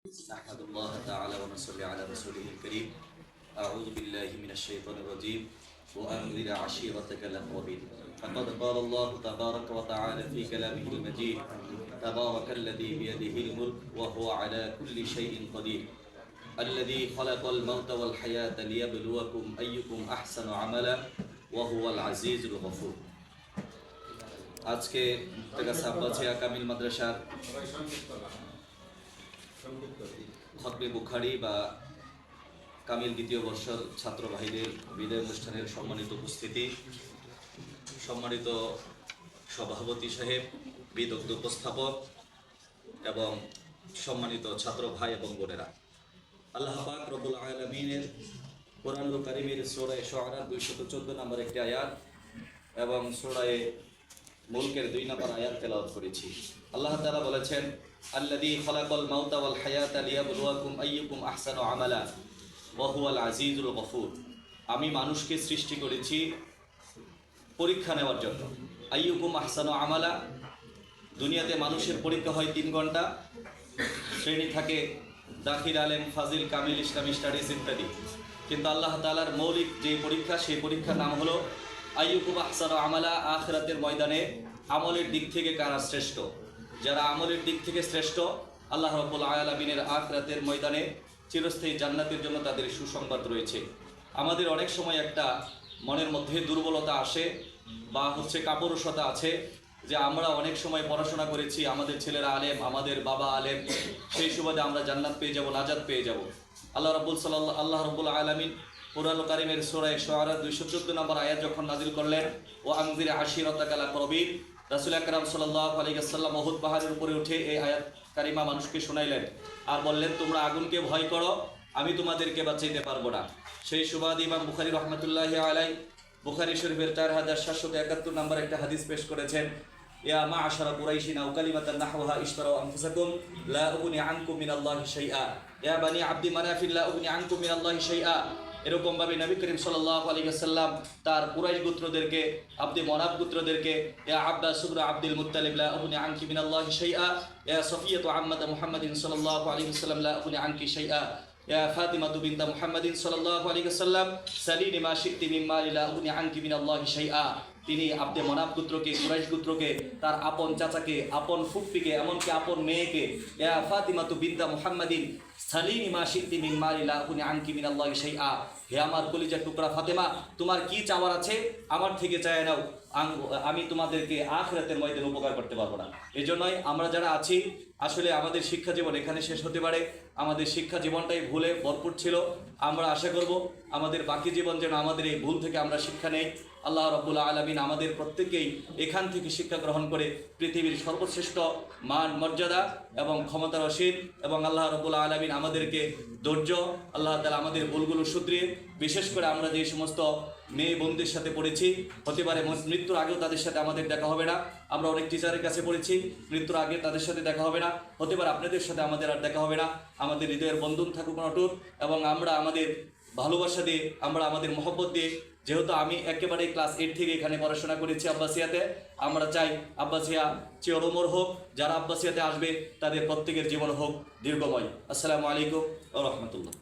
نحمد الله تعالى ونصلي على رسوله الكريم. أعوذ بالله من الشيطان الرجيم وأنذر عشيرتك الأقربين. فقد قال الله تبارك وتعالى في كلامه المجيد: تبارك الذي بيده الملك وهو على كل شيء قدير الذي خلق الموت والحياة ليبلوكم أيكم أحسن عملا وهو العزيز الغفور. আজকে তেগাছা আব্বাসিয়া কামিল মাদ্রাসার খতবে বুখারী বা কামিল দ্বিতীয় বর্ষের ছাত্র ভাইদের বিদায় অনুষ্ঠানের সম্মানিত উপস্থিতি, সম্মানিত সভাপতি সাহেব, বিদগ্ধ উপস্থাপক এবং সম্মানিত ছাত্র ভাই এবং বোনেরা, আল্লাহ পাক রব্বুল আলামিনের কোরআনুল কারীমের সূরা শুআরা 214 নম্বর একটি আয়াত এবং সূরা মুলকের 2 নম্বর আয়াত তেলাওয়াত করেছি। আল্লাহ তাআলা বলেছেন, আল্লাযী খালাকাল মাউতা ওয়াল হায়াতা লিয়াবলুয়াকুম আইয়ুকুম আহসানু আমালা ওয়া হুয়াল আজিজুল গফুর। আমি মানুষকে সৃষ্টি করেছি পরীক্ষা নেওয়ার জন্য। আইয়ুকুম আহসানু আমালা, দুনিয়াতে মানুষের পরীক্ষা হয় 3 ঘন্টা, শ্রেণী থাকে দাখিল, আলেম, ফাজিল, কামিল, ইসলামী স্টাডিজ ইত্যাদি। কিন্তু আল্লাহ তাআলার মৌলিক যে পরীক্ষা, সেই পরীক্ষার নাম হলো আইয়ুকুম আহসানু আমালা। আখিরাতের ময়দানে আমলের দিক থেকে কারা শ্রেষ্ঠ। যারা আমলের দিক থেকে শ্রেষ্ঠ, আল্লাহ রাব্বুল আলামিনের আখিরাতের ময়দানে চিরস্থায়ী জান্নাতের জন্য তাদের সুসংবাদ রয়েছে। আমাদের অনেক সময় একটা মনের মধ্যে দুর্বলতা আসে বা কাপুরুষতা আছে যে আমরা অনেক সময় পড়াশোনা করেছি, আমাদের ছেলেরা আলেম, আমাদের বাবা আলেম, সেই সুবাদে আমরা জান্নাত পেয়ে যাব, নাজাত পেয়ে যাব। আল্লাহ রাব্বুল আলামিন কোরআনুল কারীমের সূরা শুআরা 214 নম্বর আয়াত যখন নাযিল করলেন, ও আনজির আশিরাতাকাল আকরাবিন, রাসূল আকরাম সাল্লাল্লাহু আলাইহি ওয়াসাল্লাম উহুদ পাহাড়ের উপরে উঠে এই আয়াত কারিমা মানুষকে শোনাইলেন আর বললেন, তোমরা আগুনকে ভয় করো, আমি তোমাদেরকে বাঁচাইতে পারবো না। সেই সুবাদে ইমাম বুখারী রাহমাতুল্লাহি আলাইহি বুখারী শরীফের 4771 নম্বর একটা হাদিস পেশ করেছেন, ইয়া মা'আশারা কুরাইশিন আও কালিমাতান নাহওয়াহা ইশতারাউ আনফুসাকুম লা উগনি আনকুম মিনাল্লাহি শাইআ ইয়া বানি আব্দি মানাফিল লা উগনি আনকুম মিনাল্লাহি শাইআ। এরকম ভাবে নবী করিম সাল্লাল্লাহু আলাইহি ওয়াসাল্লাম তার কুরাইশ গোত্রদেরকে, আব্দে মনাফ গোত্রদেরকে, ইয়া আব্বাস ইবনে আব্দুল মুত্তালিব লা উগনি আনকি মিনাল্লাহি শাইআ, ইয়া সফিয়াতু আম্মাত মুহাম্মাদিন সাল্লাল্লাহু আলাইহি ওয়াসাল্লাম লা উগনি আনকি শাইআ, ইয়া ফাতিমাতু বিনত মুহাম্মাদিন সাল্লাল্লাহু আলাইহি ওয়াসাল্লাম সালিনি মা শি'তি মিম্মা লা উগনি আনকি মিনাল্লাহি শাইআ। তিনি আব্দে মনাফ গোত্রকে, কুরাইশ গোত্রকে, তার আপন চাচাকে, আপন ফুফফিকে, এমনকি আপন মেয়েকে, ইয়া ফাতিমাতু বিনত মুহাম্মাদিন সালিনি মা শি'তি মিম্মা লা উগনি আনকি মিনাল্লাহি শাইআ। হে আমার কলিজার টুকরা ফাতেমা, তোমার কি চাওয়ার আছে আমার থেকে চায় নাও, আমি তোমাদেরকে আখিরাতের ময়দানে উপকার করতে পারবো না। এজন্যই আমরা যারা আছি, আসলে আমাদের শিক্ষা জীবন এখানে শেষ হতে পারে। আমাদের শিক্ষা জীবনটাই ভুলে ভরপুর ছিল। আমরা আশা করব আমাদের বাকি জীবন যেন আমাদের এই ভুল থেকে আমরা শিক্ষা নেই। আল্লাহ রাব্বুল আলামিন আমাদের প্রত্যেককেই এখান থেকে শিক্ষা গ্রহণ করে পৃথিবীর সর্বশ্রেষ্ঠ মান, মর্যাদা এবং ক্ষমতার অসীম, এবং আল্লাহ রাব্বুল আলামিন আমাদেরকে ধৈর্য, আল্লাহ তাআলা আমাদের ভুলগুলো শুধরিয়ে, বিশেষ করে আমরা যে সমস্ত মেয়ে বোনদের সাথে পড়েছি, হতে পারে মৃত্যুর আগেও তাদের সাথে আমাদের দেখা হবে না। আমরা অনেক টিচারের কাছে পড়েছি, মৃত্যুর আগে তাদের সাথে দেখা হবে না, হতে পারে আপনাদের সাথে আমাদের আর দেখা হবে না। আমাদের হৃদয়ের বন্ধন থাকুক অটুট, এবং আমরা আমাদের ভালোবাসা দিয়ে, আমরা আমাদের মহব্বত দিয়ে, যেহেতু আমি একেবারে ক্লাস 8 থেকে এখানে পড়াশোনা করেছি আব্বাসিয়াতে, আমরা চাই আব্বাসিয়া চিরঅমর হোক। যারা আব্বাসিয়াতে আসবে তাদের প্রত্যেকের জীবন হোক দীর্ঘময়। আসসালামু আলাইকুম ওয়া রাহমাতুল্লাহ।